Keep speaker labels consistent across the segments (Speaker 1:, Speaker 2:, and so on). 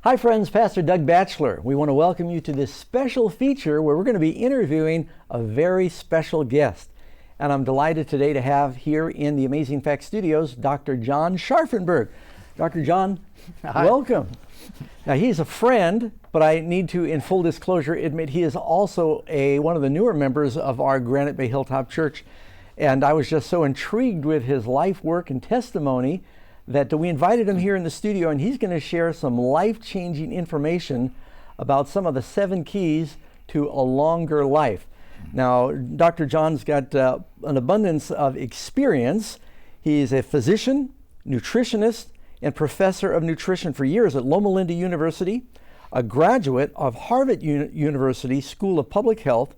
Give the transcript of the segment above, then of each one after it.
Speaker 1: Hi friends, Pastor Doug Batchelor. We want to welcome you to this special feature where we're going to be interviewing a very special guest. And I'm delighted today to have here in the Amazing Facts Studios, Dr. John Scharffenberg. Dr. John,
Speaker 2: Hi.
Speaker 1: Welcome. Now he's a friend, but I need to, in full disclosure, admit he is also one of the newer members of our Granite Bay Hilltop Church. And I was just so intrigued with his life, work, and testimony that we invited him here in the studio, and he's going to share some life-changing information about some of the 7 keys to a longer life. Now, Dr. John's got an abundance of experience. He's a physician, nutritionist, and professor of nutrition for years at Loma Linda University, a graduate of Harvard University School of Public Health.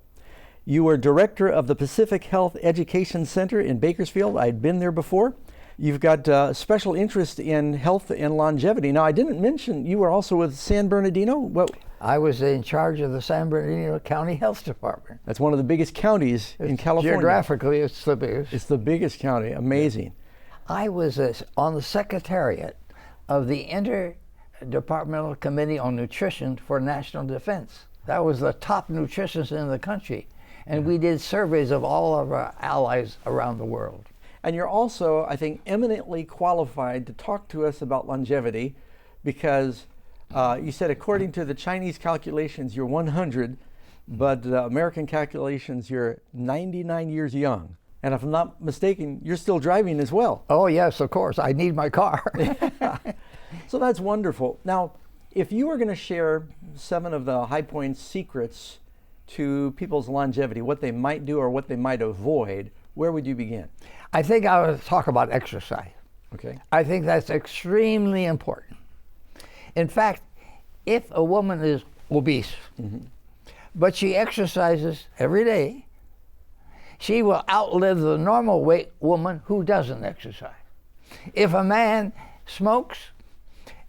Speaker 1: You were director of the Pacific Health Education Center in Bakersfield. I'd been there before. You've got special interest in health and longevity. Now, I didn't mention you were also with San Bernardino. Well,
Speaker 2: I was in charge of the San Bernardino County Health Department.
Speaker 1: That's one of the biggest counties in California.
Speaker 2: Geographically, it's the biggest.
Speaker 1: It's the biggest county. Amazing.
Speaker 2: I was on the secretariat of the Interdepartmental Committee on Nutrition for National Defense. That was the top nutritionists in the country. And we did surveys of all of our allies around the world.
Speaker 1: And you're also, I think, eminently qualified to talk to us about longevity because you said according to the Chinese calculations, you're 100, but American calculations, you're 99 years young. And if I'm not mistaken, you're still driving as well.
Speaker 2: Oh, yes, of course. I need my car.
Speaker 1: So that's wonderful. Now, if you were going to share 7 of the high points secrets to people's longevity, what they might do or what they might avoid, where would you begin?
Speaker 2: I think I would talk about exercise.
Speaker 1: Okay.
Speaker 2: I think that's extremely important. In fact, if a woman is obese, but she exercises every day, she will outlive the normal weight woman who doesn't exercise. If a man smokes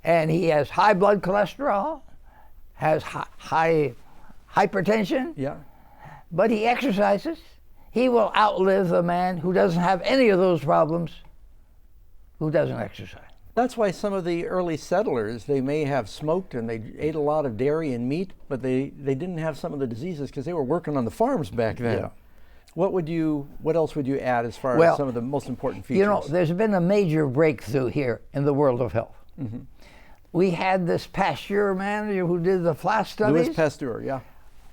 Speaker 2: and he has high blood cholesterol, has high hypertension,
Speaker 1: Yeah.
Speaker 2: but he exercises, he will outlive the man who doesn't have any of those problems, who doesn't exercise.
Speaker 1: That's why some of the early settlers, they may have smoked and they ate a lot of dairy and meat, but they didn't have some of the diseases because they were working on the farms back then.
Speaker 2: Yeah.
Speaker 1: What else would you add as far as some of the most important features?
Speaker 2: You know, there's been a major breakthrough here in the world of health. We had this Pasteur man who did the flash studies.
Speaker 1: Louis Pasteur, yeah.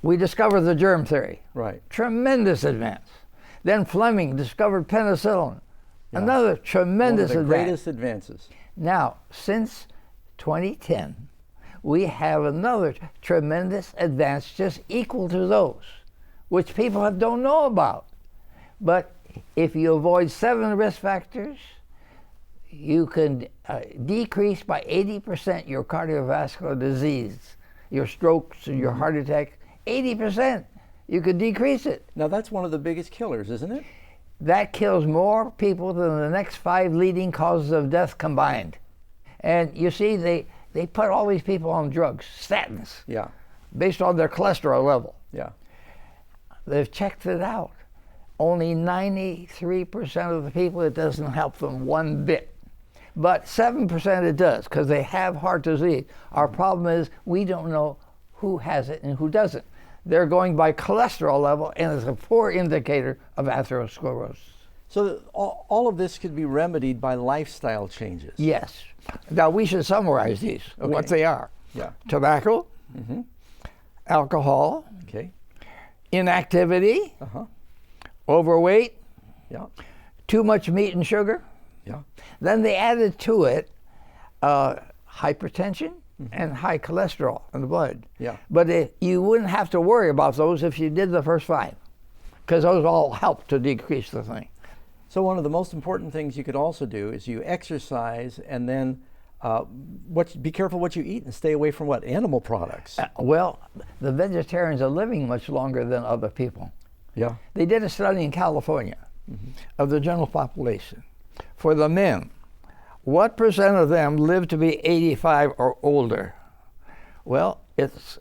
Speaker 2: We discovered the germ theory.
Speaker 1: Right.
Speaker 2: Tremendous advance. Then Fleming discovered penicillin. Yeah. Another tremendous advance.
Speaker 1: One of the greatest advances.
Speaker 2: Now, since 2010, we have another tremendous advance just equal to those, which people don't know about. But if you avoid 7 risk factors, you can decrease by 80% your cardiovascular disease, your strokes and your heart attack. 80%. You could decrease it.
Speaker 1: Now that's one of the biggest killers, isn't it?
Speaker 2: That kills more people than the next 5 leading causes of death combined. And you see, they put all these people on drugs, statins,
Speaker 1: yeah,
Speaker 2: based on their cholesterol level.
Speaker 1: Yeah.
Speaker 2: They've checked it out. Only 93% of the people, it doesn't help them one bit. But 7% it does, because they have heart disease. Our problem is we don't know who has it and who doesn't. They're going by cholesterol level, and it's a poor indicator of atherosclerosis.
Speaker 1: So all of this could be remedied by lifestyle changes.
Speaker 2: Yes. Now we should summarize these, what they are.
Speaker 1: Yeah.
Speaker 2: Tobacco, alcohol,
Speaker 1: Okay.
Speaker 2: inactivity, overweight,
Speaker 1: Yeah.
Speaker 2: too much meat and sugar.
Speaker 1: Yeah.
Speaker 2: Then they added to it hypertension and high cholesterol in the blood.
Speaker 1: Yeah.
Speaker 2: But you wouldn't have to worry about those if you did the first 5, because those all help to decrease the thing.
Speaker 1: So one of the most important things you could also do is you exercise and then be careful what you eat and stay away from what? Animal products.
Speaker 2: Well, the vegetarians are living much longer than other people.
Speaker 1: Yeah.
Speaker 2: They did a study in California of the general population. For the men, what percent of them live to be 85 or older? Well, it's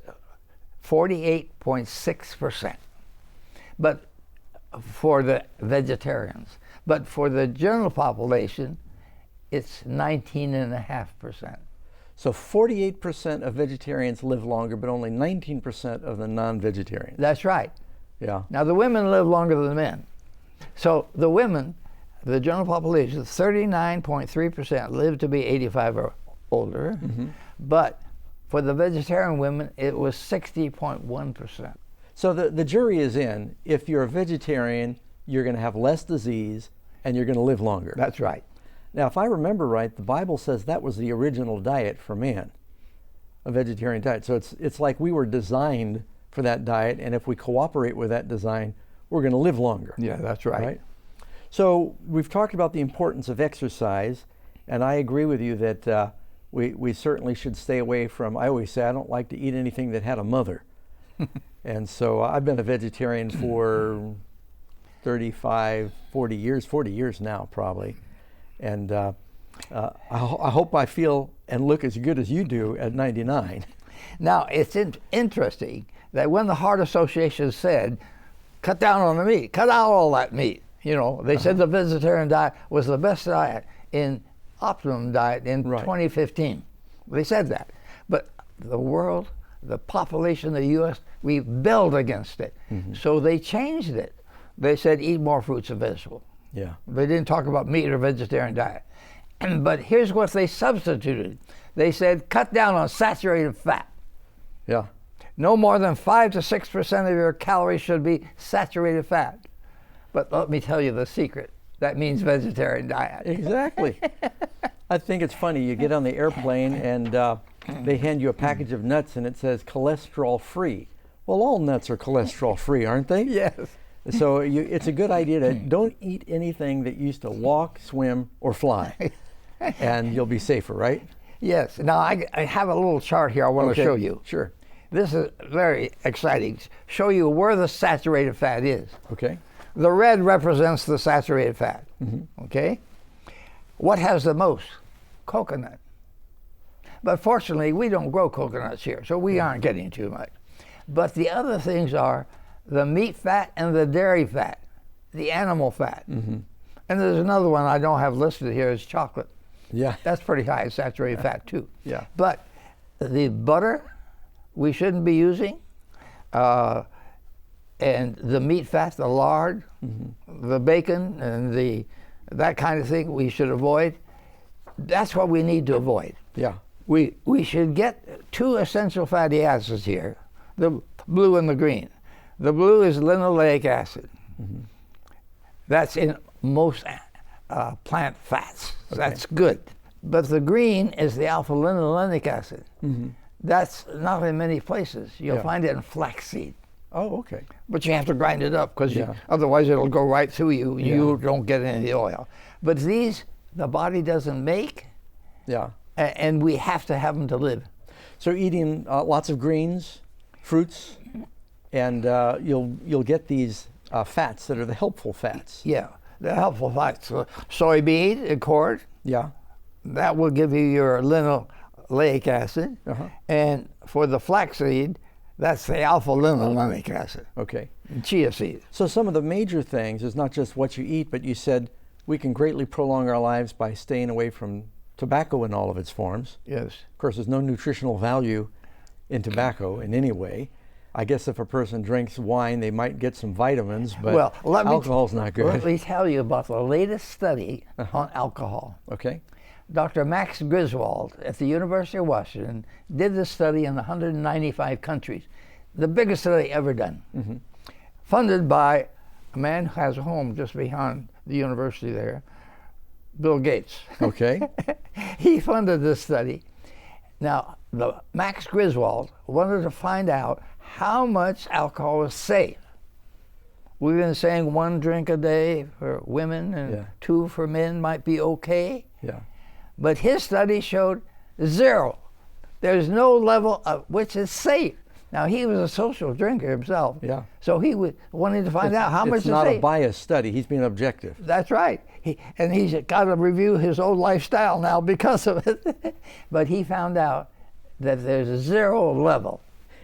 Speaker 2: 48.6%. But for the vegetarians. But for the general population, it's 19.5%.
Speaker 1: So 48% of vegetarians live longer, but only 19% of the non-vegetarians.
Speaker 2: That's right.
Speaker 1: Yeah.
Speaker 2: Now, the women live longer than the men. So the women, the general population, 39.3% live to be 85 or older. But for the vegetarian women, it was 60.1%.
Speaker 1: So the jury is in. If you're a vegetarian, you're going to have less disease and you're going to live longer.
Speaker 2: That's right.
Speaker 1: Now, if I remember right, the Bible says that was the original diet for man, a vegetarian diet. So it's like we were designed for that diet, and if we cooperate with that design, we're going to live longer.
Speaker 2: Yeah, that's right.
Speaker 1: Right? So we've talked about the importance of exercise, and I agree with you that we certainly should stay away from, I always say I don't like to eat anything that had a mother. And so I've been a vegetarian for 35, 40 years now probably. And I hope I feel and look as good as you do at 99.
Speaker 2: Now, it's interesting that when the Heart Association said, cut down on the meat, cut out all that meat, you know, they said the vegetarian diet was the best diet in optimum diet in 2015. They said that. But the world, the population of the U.S., rebelled against it. So they changed it. They said eat more fruits and vegetables.
Speaker 1: Yeah.
Speaker 2: They didn't talk about meat or vegetarian diet. But here's what they substituted. They said cut down on saturated fat.
Speaker 1: Yeah.
Speaker 2: No more than 5 to 6% of your calories should be saturated fat. But let me tell you the secret. That means vegetarian diet.
Speaker 1: Exactly. I think it's funny. You get on the airplane and they hand you a package of nuts and it says cholesterol free. Well, all nuts are cholesterol free, aren't they?
Speaker 2: Yes.
Speaker 1: So it's a good idea to don't eat anything that used to walk, swim, or fly, and you'll be safer, right?
Speaker 2: Yes. Now, I have a little chart here I want to show you.
Speaker 1: Sure.
Speaker 2: This is very exciting. Show you where the saturated fat is.
Speaker 1: Okay.
Speaker 2: The red represents the saturated fat. Okay? What has the most? Coconut. But fortunately, we don't grow coconuts here, so we aren't getting too much. But the other things are the meat fat and the dairy fat, the animal fat. And there's another one I don't have listed here is chocolate.
Speaker 1: Yeah.
Speaker 2: That's pretty high in saturated fat too.
Speaker 1: Yeah.
Speaker 2: But the butter we shouldn't be using, and the meat fat, the lard, the bacon, and that kind of thing we should avoid. That's what we need to avoid.
Speaker 1: Yeah.
Speaker 2: We should get two essential fatty acids here, the blue and the green. The blue is linoleic acid. That's in most plant fats. Okay. That's good. But the green is the alpha linolenic acid. That's not in many places. You'll find it in flaxseed.
Speaker 1: Oh, okay.
Speaker 2: But you have to grind it up because otherwise it'll go right through you. You don't get any of the oil. But these, the body doesn't make.
Speaker 1: Yeah.
Speaker 2: And we have to have them to live.
Speaker 1: So eating lots of greens, fruits, and you'll get these fats that are the helpful fats.
Speaker 2: Yeah, the helpful fats. Soybean, a quart.
Speaker 1: Yeah.
Speaker 2: That will give you your linoleic acid. And for the flaxseed, that's the alpha linolenic acid.
Speaker 1: Okay.
Speaker 2: And chia seed.
Speaker 1: So some of the major things is not just what you eat, but you said we can greatly prolong our lives by staying away from tobacco in all of its forms.
Speaker 2: Yes.
Speaker 1: Of course, there's no nutritional value in tobacco in any way. I guess if a person drinks wine, they might get some vitamins, but alcohol's not good.
Speaker 2: Let me tell you about the latest study on alcohol.
Speaker 1: Okay.
Speaker 2: Dr. Max Griswold at the University of Washington did this study in 195 countries, the biggest study ever done, funded by a man who has a home just behind the university there, Bill Gates.
Speaker 1: Okay.
Speaker 2: He funded this study. Now, Max Griswold wanted to find out how much alcohol is safe. We've been saying 1 drink a day for women and 2 for men might be okay.
Speaker 1: Yeah.
Speaker 2: But his study showed 0. There's no level of which is safe. Now, he was a social drinker himself.
Speaker 1: Yeah.
Speaker 2: So he wanted to find out how much is safe.
Speaker 1: It's not a biased study. He's being objective.
Speaker 2: That's right. He's got to review his old lifestyle now because of it. But he found out that there's a 0 level.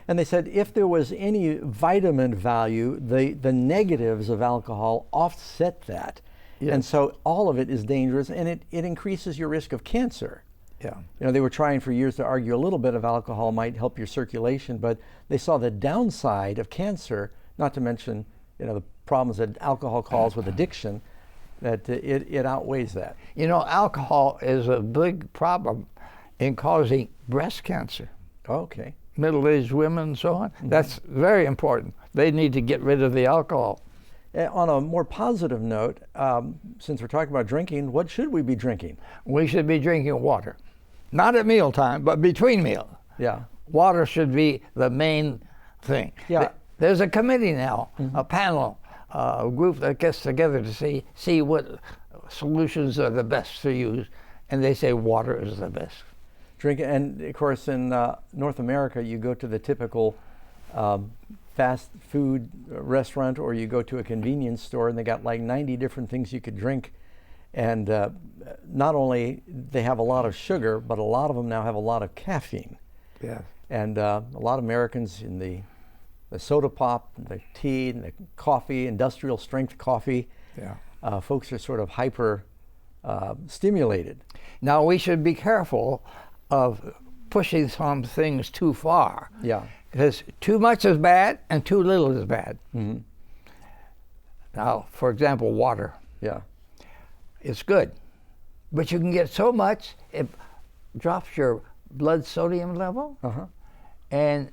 Speaker 1: And they said if there was any vitamin value, the negatives of alcohol offset that. Yes. And so all of it is dangerous, and it increases your risk of cancer.
Speaker 2: Yeah.
Speaker 1: You know, they were trying for years to argue a little bit of alcohol might help your circulation, but they saw the downside of cancer, not to mention, you know, the problems that alcohol causes with addiction, that it outweighs that.
Speaker 2: You know, alcohol is a big problem in causing breast cancer.
Speaker 1: Okay.
Speaker 2: Middle-aged women and so on. That's very important. They need to get rid of the alcohol.
Speaker 1: On a more positive note, since we're talking about drinking, what should we be drinking?
Speaker 2: We should be drinking water. Not at mealtime, but between meals.
Speaker 1: Yeah.
Speaker 2: Water should be the main thing.
Speaker 1: Yeah.
Speaker 2: There's a committee now, a panel, a group that gets together to see what solutions are the best to use, and they say water is the best.
Speaker 1: Drink, and of course in North America, you go to the typical fast food restaurant, or you go to a convenience store, and they got like 90 different things you could drink. And not only they have a lot of sugar, but a lot of them now have a lot of caffeine.
Speaker 2: Yeah.
Speaker 1: And a lot of Americans in the soda pop, the tea, and the coffee, industrial strength coffee, folks are sort of hyper stimulated.
Speaker 2: Now we should be careful of pushing some things too far.
Speaker 1: Yeah.
Speaker 2: Because too much is bad and too little is bad.
Speaker 1: Mm-hmm.
Speaker 2: Now, for example, water.
Speaker 1: Yeah.
Speaker 2: It's good, but you can get so much, it drops your blood sodium level, and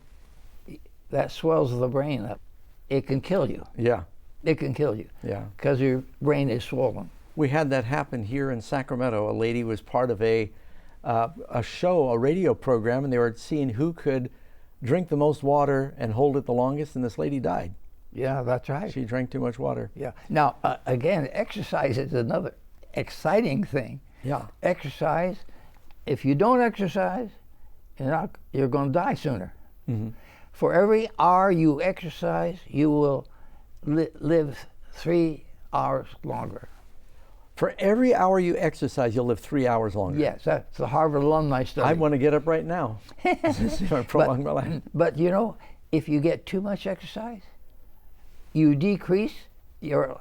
Speaker 2: that swells the brain up. It can kill you.
Speaker 1: Yeah.
Speaker 2: It can kill you.
Speaker 1: Yeah.
Speaker 2: Because your brain is swollen.
Speaker 1: We had that happen here in Sacramento. A lady was part of a show, a radio program, and they were seeing who could drink the most water and hold it the longest, and this lady died.
Speaker 2: Yeah, that's right.
Speaker 1: She drank too much water.
Speaker 2: Yeah. Now, again, exercise is another exciting thing.
Speaker 1: Yeah.
Speaker 2: Exercise. If you don't exercise, you're going to die sooner.
Speaker 1: Mm-hmm.
Speaker 2: For every hour you exercise, you will live 3 hours longer.
Speaker 1: For every hour you exercise, you'll live 3 hours longer.
Speaker 2: Yes, that's the Harvard alumni study.
Speaker 1: I want to get up right now. See if I prolong my life.
Speaker 2: But you know, if you get too much exercise, you decrease your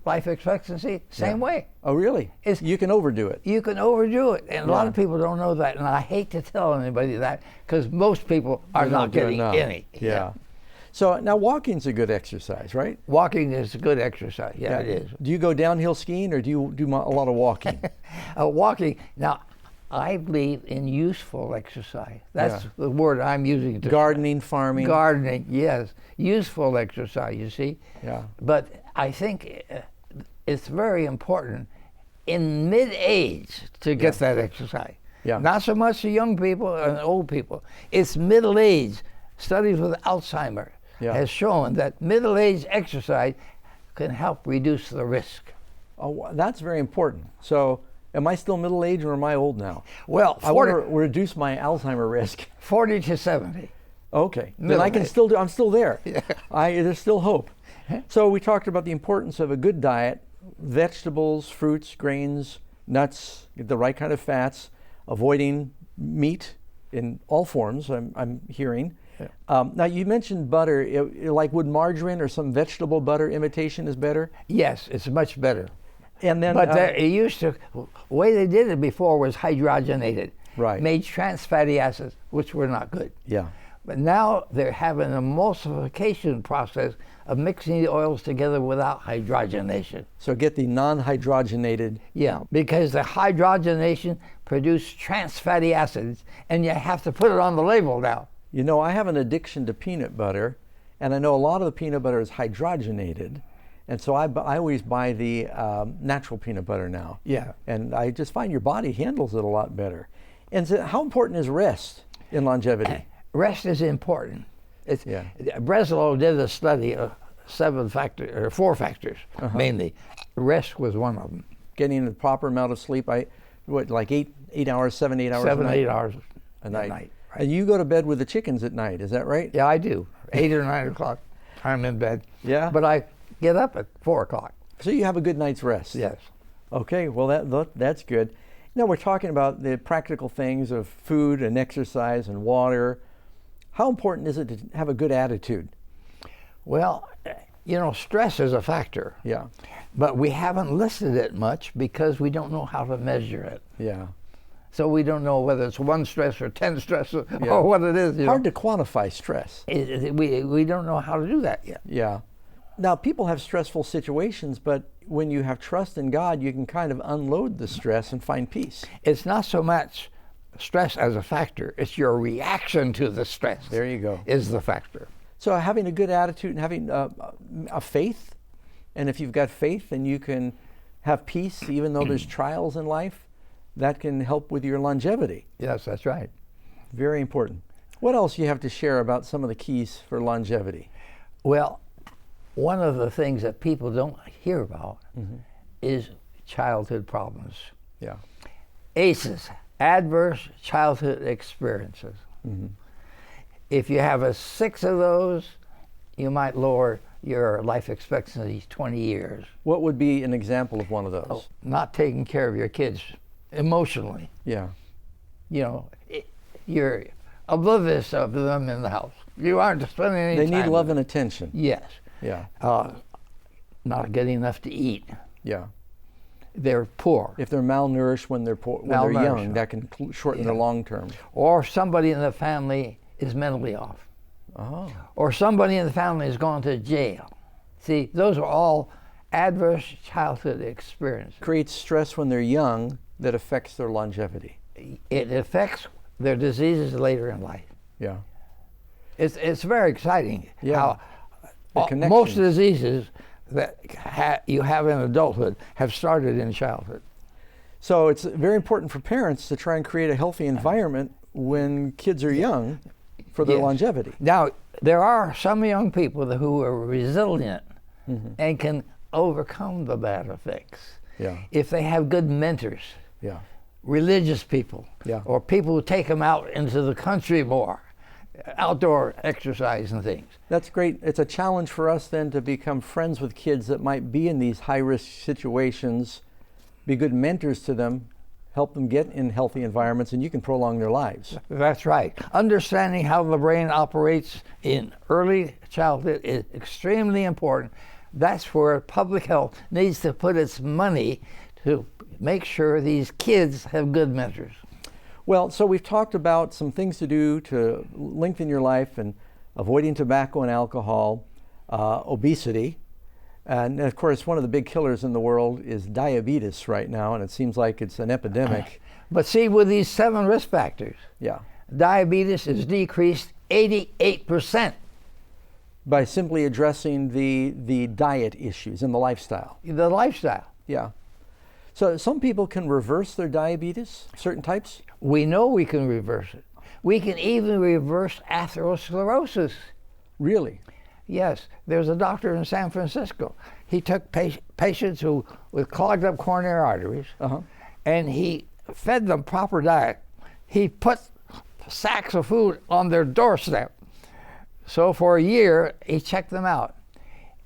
Speaker 2: life expectancy same way.
Speaker 1: Oh, really? You can overdo it.
Speaker 2: You can overdo it, and a lot of people don't know that, and I hate to tell anybody that because most people are not getting any.
Speaker 1: Yeah. So now walking's a good exercise, right?
Speaker 2: Walking is a good exercise. Yeah, it is.
Speaker 1: Do you go downhill skiing, or do you do a lot of walking?
Speaker 2: Walking. Now, I believe in useful exercise. That's the word I'm using.
Speaker 1: Gardening, farming.
Speaker 2: Gardening, yes. Useful exercise, you see.
Speaker 1: Yeah.
Speaker 2: But I think it's very important in mid-age to get that exercise.
Speaker 1: Yeah.
Speaker 2: Not so much the young people and old people. It's middle age. Studies with Alzheimer's has shown that middle-age exercise can help reduce the risk.
Speaker 1: Oh, that's very important. So, am I still middle-aged or am I old now?
Speaker 2: Well,
Speaker 1: I want to reduce my Alzheimer risk.
Speaker 2: 40 to 70.
Speaker 1: Okay, then I can still do. I'm still there.
Speaker 2: Yeah.
Speaker 1: There's still hope. So we talked about the importance of a good diet: vegetables, fruits, grains, nuts, get the right kind of fats, avoiding meat in all forms. I'm hearing. Now you mentioned butter. Like would margarine or some vegetable butter imitation is better?
Speaker 2: Yes, it's much better.
Speaker 1: And then,
Speaker 2: but it used to. The way they did it before was hydrogenated.
Speaker 1: Right.
Speaker 2: Made trans fatty acids, which were not good.
Speaker 1: Yeah.
Speaker 2: But now they're having an emulsification process of mixing the oils together without hydrogenation.
Speaker 1: So get the non-hydrogenated.
Speaker 2: Yeah, because the hydrogenation produces trans fatty acids, and you have to put it on the label now.
Speaker 1: You know, I have an addiction to peanut butter, and I know a lot of the peanut butter is hydrogenated, and so I always buy the natural peanut butter now.
Speaker 2: Yeah.
Speaker 1: And I just find your body handles it a lot better. And so how important is rest in longevity?
Speaker 2: Rest is important. Batchelor did a study of 4 factors mainly. Rest was one of them.
Speaker 1: Getting the proper amount of sleep. Like 8 hours, 7, 8 hours.
Speaker 2: 7, 8 hours
Speaker 1: a night.
Speaker 2: Right.
Speaker 1: And you go to bed with the chickens at night, is that right?
Speaker 2: Yeah, I do. 8 or 9 o'clock, I'm in bed.
Speaker 1: Yeah.
Speaker 2: But I get up at 4 o'clock.
Speaker 1: So you have a good night's rest.
Speaker 2: Yes.
Speaker 1: Okay. Well, that's good. Now we're talking about the practical things of food and exercise and water. How important is it to have a good attitude?
Speaker 2: Well, stress is a factor.
Speaker 1: Yeah.
Speaker 2: But we haven't listed it much because we don't know how to measure it.
Speaker 1: Yeah.
Speaker 2: So we don't know whether it's 1 stress or 10 stress or what it is.
Speaker 1: Hard to quantify stress.
Speaker 2: We don't know how to do that yet.
Speaker 1: Yeah. Now, people have stressful situations, but when you have trust in God, you can kind of unload the stress and find peace.
Speaker 2: It's not so much stress as a factor. It's your reaction to the stress.
Speaker 1: There you go.
Speaker 2: Is the factor.
Speaker 1: So having a good attitude and having a faith, and if you've got faith, then you can have peace even though there's trials in life. That can help with your longevity.
Speaker 2: Yes, that's right.
Speaker 1: Very important. What else do you have to share about some of the keys for longevity?
Speaker 2: Well, one of the things that people don't hear about is childhood problems.
Speaker 1: Yeah.
Speaker 2: ACEs, adverse childhood experiences. If you have 6 of those, you might lower your life expectancy 20 years.
Speaker 1: What would be an example of one of those?
Speaker 2: Not taking care of your kids emotionally.
Speaker 1: Yeah.
Speaker 2: You're oblivious of them in the house. You aren't spending any time.
Speaker 1: They need love and attention.
Speaker 2: Yes.
Speaker 1: Yeah.
Speaker 2: Not getting enough to eat.
Speaker 1: Yeah.
Speaker 2: They're poor.
Speaker 1: If they're malnourished when they're poor, when they're young, that can shorten their long term.
Speaker 2: Or somebody in the family is mentally off.
Speaker 1: Oh.
Speaker 2: Or somebody in the family has gone to jail. See, those are all adverse childhood experiences.
Speaker 1: Creates stress when they're young that affects their longevity.
Speaker 2: It affects their diseases later in life.
Speaker 1: Yeah.
Speaker 2: It's very exciting
Speaker 1: Yeah.
Speaker 2: how most diseases that you have in adulthood have started in childhood.
Speaker 1: So it's very important for parents to try and create a healthy environment when kids are young for their longevity.
Speaker 2: Now, there are some young people who are resilient and can overcome the bad effects.
Speaker 1: Yeah.
Speaker 2: If they have good mentors,
Speaker 1: Yeah.
Speaker 2: religious people, or people who take them out into the country more, outdoor exercise and things.
Speaker 1: That's great. It's a challenge for us then to become friends with kids that might be in these high-risk situations, be good mentors to them, help them get in healthy environments, and you can prolong their lives.
Speaker 2: That's right. Understanding how the brain operates in early childhood is extremely important. That's where public health needs to put its money to make sure these kids have good mentors.
Speaker 1: Well, so we've talked about some things to do to lengthen your life and avoiding tobacco and alcohol, obesity, and of course one of the big killers in the world is diabetes right now, and it seems like it's an epidemic.
Speaker 2: But see, with these 7 risk factors, diabetes is decreased 88%.
Speaker 1: By simply addressing the diet issues and the lifestyle.
Speaker 2: The lifestyle.
Speaker 1: Yeah. So some people can reverse their diabetes, certain types?
Speaker 2: We know we can reverse it. We can even reverse atherosclerosis.
Speaker 1: Really?
Speaker 2: Yes. There's a doctor in San Francisco. He took patients with clogged up coronary arteries, and he fed them proper diet. He put sacks of food on their doorstep. So for a year, he checked them out,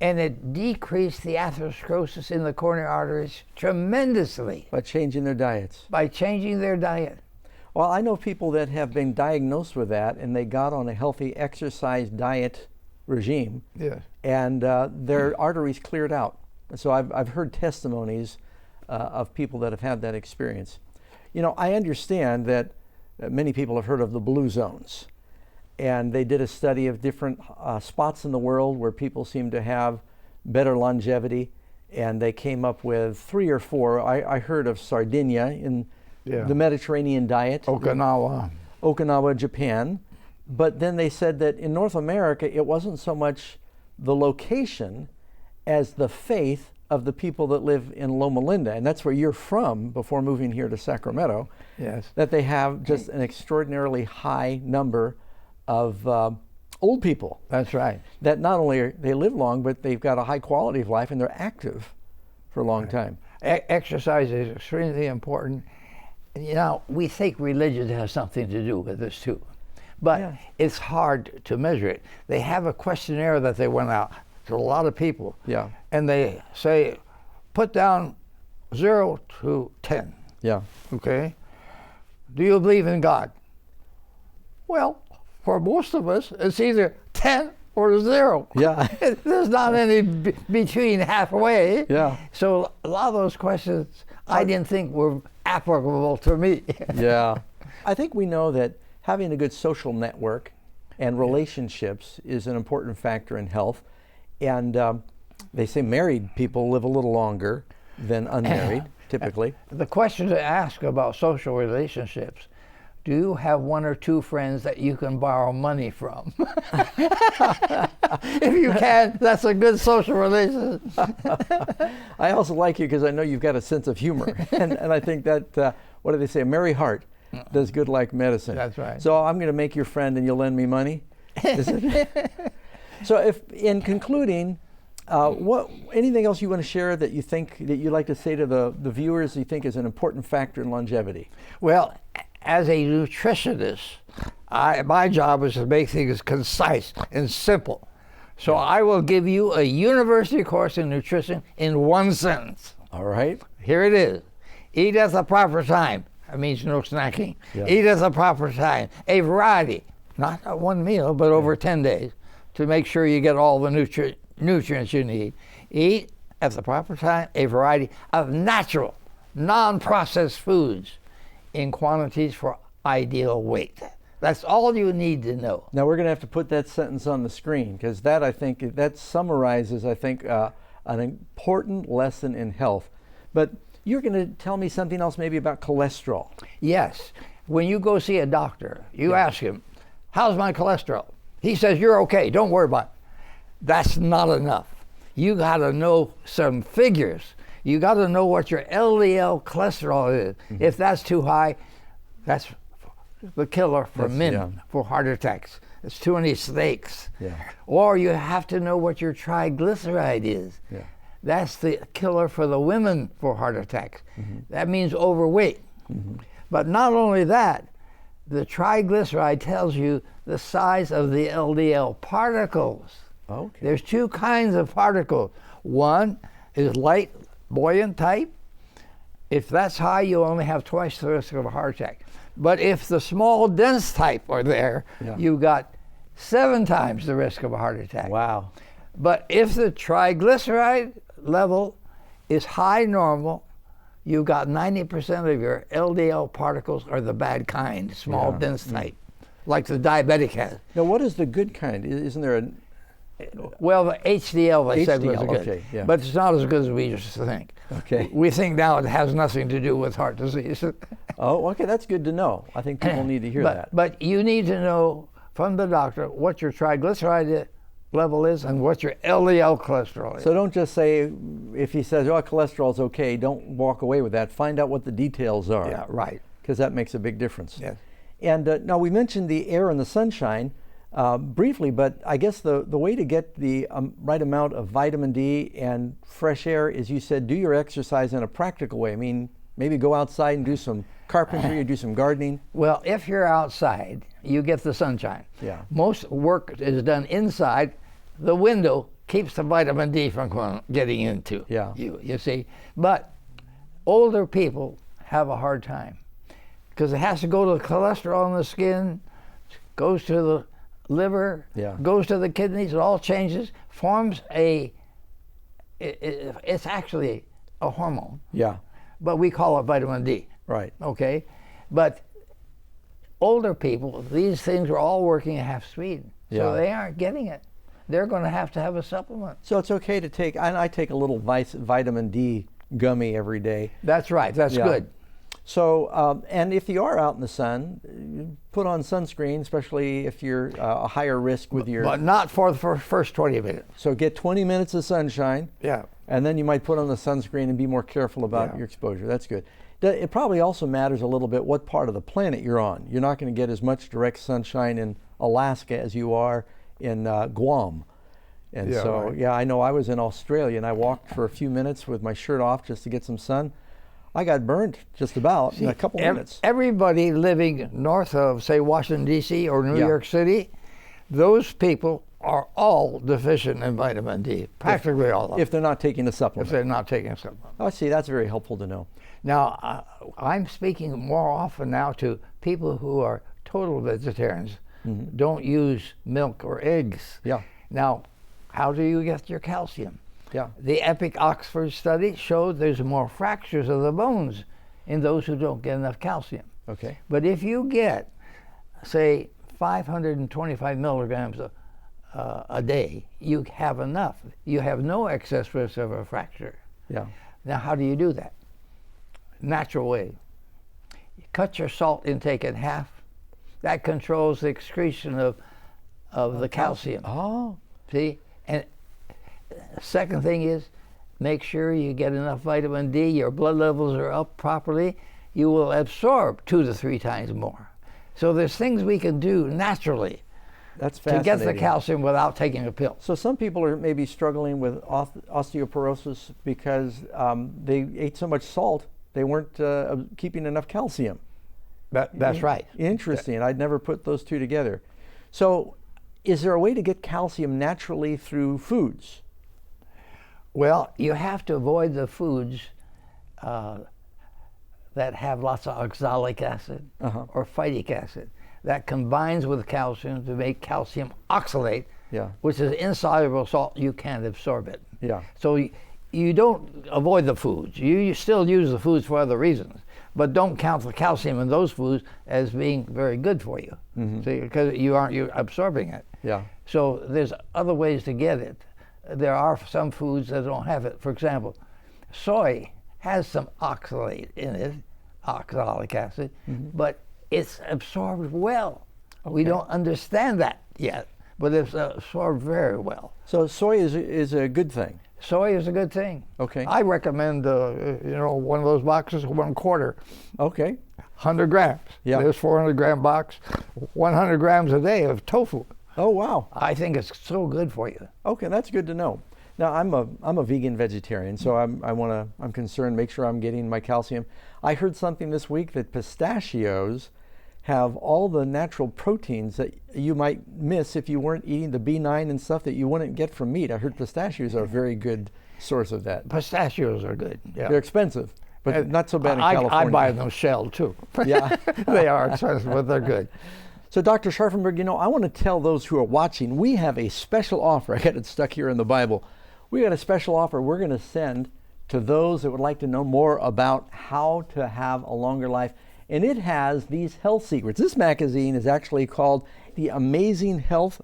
Speaker 2: and it decreased the atherosclerosis in the coronary arteries tremendously.
Speaker 1: By changing their diets?
Speaker 2: By changing their diet.
Speaker 1: Well, I know people that have been diagnosed with that, and they got on a healthy exercise diet regime, and their arteries cleared out. So I've heard testimonies of people that have had that experience. I understand that many people have heard of the blue zones. And they did a study of different spots in the world where people seem to have better longevity, and they came up with 3 or 4. I heard of Sardinia in the Mediterranean diet. Okinawa, Japan. But then they said that in North America, it wasn't so much the location as the faith of the people that live in Loma Linda, and that's where you're from before moving here to Sacramento, that they have just an extraordinarily high number of old people.
Speaker 2: That's right.
Speaker 1: That not only they live long, but they've got a high quality of life and they're active for a long time.
Speaker 2: Exercise is extremely important. We think religion has something to do with this too, but it's hard to measure it. They have a questionnaire that they went out to a lot of people, and they say, put down 0 to 10. Okay? Do you believe in God? Well, for most of us, it's either 10 or 0.
Speaker 1: Yeah.
Speaker 2: There's not any between halfway.
Speaker 1: Yeah.
Speaker 2: So a lot of those questions I didn't think were applicable to me.
Speaker 1: Yeah. I think we know that having a good social network and relationships is an important factor in health. And they say married people live a little longer than unmarried, typically.
Speaker 2: The question to ask about social relationships: do you have 1 or 2 friends that you can borrow money from? If you can, that's a good social relationship.
Speaker 1: I also like you because I know you've got a sense of humor. And I think that, what do they say, a merry heart does good like medicine.
Speaker 2: That's right.
Speaker 1: So I'm going to make your friend and you'll lend me money? Is it? So if, in concluding, anything else you want to share that you think that you'd like to say to the viewers you think is an important factor in longevity?
Speaker 2: Well, as a nutritionist, my job is to make things concise and simple. So I will give you a university course in nutrition in 1 sentence.
Speaker 1: All right.
Speaker 2: Here it is. Eat at the proper time. That means no snacking.
Speaker 1: Yeah.
Speaker 2: Eat at the proper time. A variety, not 1 meal, but over 10 days, to make sure you get all the nutrients you need. Eat at the proper time a variety of natural, non-processed foods in quantities for ideal weight. That's all you need to know.
Speaker 1: Now we're going to have to put that sentence on the screen because that, I think, that summarizes, I think, an important lesson in health. But you're going to tell me something else maybe about cholesterol.
Speaker 2: Yes. When you go see a doctor, you ask him, how's my cholesterol? He says, you're okay, don't worry about it. That's not enough. You got to know some figures. You got to know what your LDL cholesterol is. Mm-hmm. If that's too high, that's the killer for men for heart attacks. It's too many snakes. Yeah. Or you have to know what your triglyceride is. Yeah. That's the killer for the women for heart attacks. Mm-hmm. That means overweight. Mm-hmm. But not only that, the triglyceride tells you the size of the LDL particles. Okay. There's 2 kinds of particles. One is light, buoyant type. If that's high, you only have twice the risk of a heart attack. But if the small, dense type are there, you've got 7 times the risk of a heart attack.
Speaker 1: Wow.
Speaker 2: But if the triglyceride level is high normal, you've got 90% of your LDL particles are the bad kind, small, dense type, like the diabetic has.
Speaker 1: Now, what is the good kind? Isn't there a...
Speaker 2: Well, the HDL, they said, was good.
Speaker 1: Okay,
Speaker 2: but it's not as good as we used to think.
Speaker 1: Okay.
Speaker 2: We think now it has nothing to do with heart disease.
Speaker 1: Oh, okay, that's good to know. I think people need to hear that.
Speaker 2: But you need to know from the doctor what your triglyceride level is and what your LDL cholesterol is.
Speaker 1: So don't just say, if he says, oh, cholesterol's okay, don't walk away with that. Find out what the details are.
Speaker 2: Yeah, right.
Speaker 1: Because that makes a big difference.
Speaker 2: Yes.
Speaker 1: And now we mentioned the air and the sunshine briefly, but I guess the way to get the right amount of vitamin D and fresh air is, you said, do your exercise in a practical way. I mean, maybe go outside and do some carpentry or do some gardening.
Speaker 2: Well, if you're outside, you get the sunshine.
Speaker 1: Yeah.
Speaker 2: Most work is done inside. The window keeps the vitamin D from getting into you see. But older people have a hard time because it has to go to the cholesterol in the skin, goes to the liver, goes to the kidneys, it all changes, forms it's actually a hormone. Yeah. But we call it vitamin D.
Speaker 1: Right.
Speaker 2: Okay? But older people, these things are all working at half speed. So they aren't getting it. They're going to have a supplement.
Speaker 1: So it's okay to take, I take a little vitamin D gummy every day.
Speaker 2: That's right. That's good.
Speaker 1: So, and if you are out in the sun, put on sunscreen, especially if you're a higher risk with your...
Speaker 2: But not for the first 20 minutes.
Speaker 1: So get 20 minutes of sunshine. Yeah. And then you might put on the sunscreen and be more careful about your exposure. That's good. It probably also matters a little bit what part of the planet you're on. You're not going to get as much direct sunshine in Alaska as you are in Guam. And I know I was in Australia and I walked for a few minutes with my shirt off just to get some sun. I got burnt just about in a couple minutes.
Speaker 2: Everybody living north of, say, Washington, D.C. or New York City, those people are all deficient in vitamin D, practically all of them.
Speaker 1: If they're not taking a supplement.
Speaker 2: If they're not taking a supplement.
Speaker 1: Oh, see, that's very helpful to know.
Speaker 2: Now, I'm speaking more often now to people who are total vegetarians, don't use milk or eggs. Yeah. Now, how do you get your calcium?
Speaker 1: Yeah.
Speaker 2: The EPIC Oxford study showed there's more fractures of the bones in those who don't get enough calcium.
Speaker 1: Okay.
Speaker 2: But if you get, say, 525 milligrams a day, you have enough. You have no excess risk of a fracture.
Speaker 1: Yeah.
Speaker 2: Now, how do you do that? Natural way. You cut your salt intake in half. That controls the excretion of the calcium.
Speaker 1: Oh.
Speaker 2: See? And second thing is, make sure you get enough vitamin D, your blood levels are up properly. You will absorb 2 to 3 times more. So there's things we can do naturally
Speaker 1: That's
Speaker 2: to
Speaker 1: fascinating.
Speaker 2: get the calcium without taking a pill.
Speaker 1: So some people are maybe struggling with osteoporosis because they ate so much salt, they weren't keeping enough calcium.
Speaker 2: That's right.
Speaker 1: Interesting. I'd never put those two together. So is there a way to get calcium naturally through foods?
Speaker 2: Well, you have to avoid the foods that have lots of oxalic acid or phytic acid. That combines with calcium to make calcium oxalate, which is insoluble salt. You can't absorb it.
Speaker 1: Yeah.
Speaker 2: So you don't avoid the foods. You still use the foods for other reasons, but don't count the calcium in those foods as being very good for you, because you're absorbing it.
Speaker 1: Yeah.
Speaker 2: So there's other ways to get it. There are some foods that don't have it. For example, soy has some oxalate in it, oxalic acid, but it's absorbed well.
Speaker 1: Okay.
Speaker 2: We don't understand that yet, but it's absorbed very well.
Speaker 1: So soy is a good thing.
Speaker 2: Soy is a good thing.
Speaker 1: Okay.
Speaker 2: I recommend, one of those boxes, 1/4.
Speaker 1: Okay.
Speaker 2: 100 grams.
Speaker 1: Yeah.
Speaker 2: There's 400-gram box, 100 grams a day of tofu.
Speaker 1: Oh, wow.
Speaker 2: I think it's so good for you.
Speaker 1: Okay, that's good to know. Now I'm a vegan vegetarian, so I'm concerned, make sure I'm getting my calcium. I heard something this week that pistachios have all the natural proteins that you might miss if you weren't eating the B9 and stuff that you wouldn't get from meat. I heard pistachios are a very good source of that.
Speaker 2: Pistachios are good. Yeah.
Speaker 1: They're expensive, but not so bad in
Speaker 2: I
Speaker 1: California.
Speaker 2: buy them shelled too.
Speaker 1: Yeah.
Speaker 2: They are expensive, but they're good.
Speaker 1: So Dr. Scharffenberg, I want to tell those who are watching, we have a special offer. I got it stuck here in the Bible. We got a special offer we're going to send to those that would like to know more about how to have a longer life. And it has these health secrets. This magazine is actually called the Amazing Health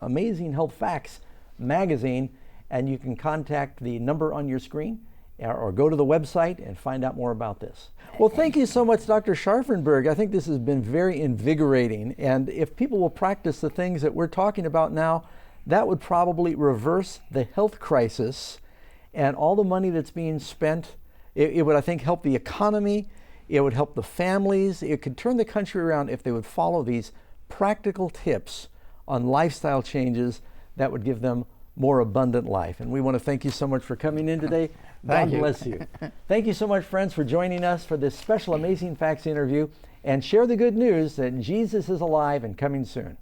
Speaker 1: Facts magazine. And you can contact the number on your screen or go to the website and find out more about this. Well, thank you so much, Dr. Scharffenberg. I think this has been very invigorating. And if people will practice the things that we're talking about now, that would probably reverse the health crisis and all the money that's being spent. It would, I think, help the economy. It would help the families. It could turn the country around if they would follow these practical tips on lifestyle changes that would give them more abundant life. And we want to thank you so much for coming in today. God bless you. Thank you so much, friends, for joining us for this special Amazing Facts interview. And share the good news that Jesus is alive and coming soon.